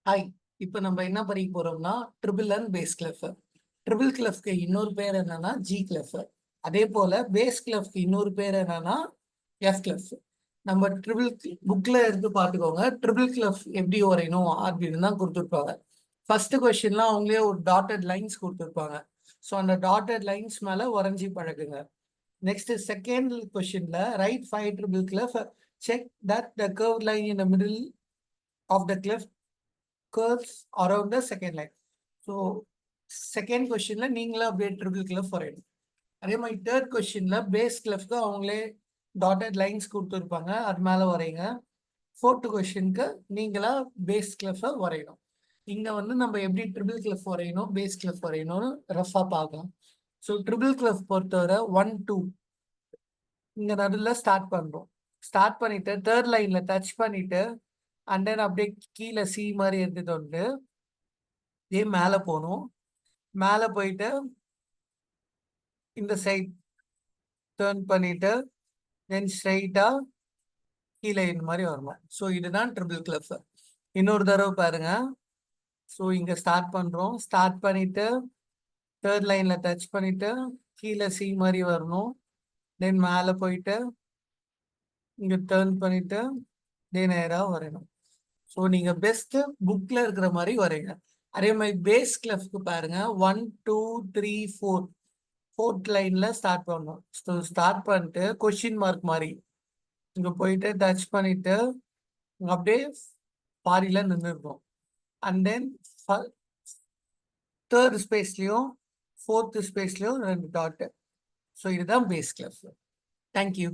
Hi. இப்போ நம்ம என்ன படிக்க போறோம்னா treble and bass clef. Treble கிளஃப்க்கு இன்னொரு பேர் என்னன்னா ஜி கிளஃப். அதே போல பேஸ் கிளஃப்க்கு இன்னொரு பேர் என்னன்னா எஃப் கிளஃப். நம்ம ட்ரிபிள் புக்ல இருந்து பார்த்துக்கோங்க. ட்ரிபிள் கிளஃப் எப்படி வரையணும் அப்படின்னு தான் கொடுத்துருப்பாங்க. ஃபர்ஸ்ட் கொஸ்டின்லாம் அவங்களே ஒரு டாட்டட் லைன்ஸ் கொடுத்துருப்பாங்க. ஸோ அந்த டாட்டட் லைன்ஸ் மேலே வரைஞ்சி பழகுங்க. நெக்ஸ்ட் செகண்ட் கொஸ்டின்ல write 5 triple clef, check that the curve line in the middle of the clef curves around the second line. So second questionல நீங்களே அப்படியே ட்ரிபிள் கிளஃப் வரையணும். அதே மாதிரி தேர்ட் கொஸ்டின்ல பேஸ் கிளஃப்க்கு அவங்களே டாட்டட் லைன்ஸ் கொடுத்துருப்பாங்க, அது மேலே வரைங்க. ஃபோர்த் கொஸ்டினுக்கு நீங்களா பேஸ் கிளஃபை வரையணும். இங்க வந்து நம்ம எப்படி ட்ரிபிள் கிளஃப் வரையணும், பேஸ் கிளஃப் வரையணும்னு ரஃபா பார்க்கலாம். ஸோ ட்ரிபிள் கிளஃப் பொறுத்தவரை 1 2 இங்க நடுவில் ஸ்டார்ட் பண்றோம். ஸ்டார்ட் பண்ணிட்டு தேர்ட் லைன்ல டச் பண்ணிட்டு அண்ட் தென் அப்படியே கீழே சி மாதிரி எடுத்துட்டு வந்து இதே மேலே போகணும். மேலே போயிட்டு இந்த சைட் டேர்ன் பண்ணிட்டு தென் ஸ்ட்ரைட்டா கீழே இந்த மாதிரி வரணும். ஸோ இதுதான் ட்ரிபிள் கிளஃப். இன்னொரு தடவை பாருங்க. ஸோ இங்க ஸ்டார்ட் பண்றோம். ஸ்டார்ட் பண்ணிட்டு தேர்ட் லைன்ல டச் பண்ணிட்டு கீழே சி மாதிரி வரணும். தென் மேலே போயிட்டு இங்க டேர்ன் பண்ணிட்டு நேராக வரையணும். ஸோ நீங்க பெஸ்ட் புக்ல இருக்கிற மாதிரி வரைங்க. அதே மாதிரி பேஸ் கிளஃப்க்கு பாருங்க. 1 2 3 4 ஃபோர்த் லைன்ல ஸ்டார்ட் பண்ணணும். ஸோ ஸ்டார்ட் பண்ணிட்டு கொஸ்டின் மார்க் மாதிரி இங்க போயிட்டு டச் பண்ணிட்டு அப்படியே பாதியில நின்றுருக்கும். அண்ட் தென் தேர்ட் ஸ்பேஸ்லயும் ஃபோர்த் ஸ்பேஸ்லயும் 2 டாட். ஸோ இதுதான் பேஸ் கிளஃப். தேங்க்யூ.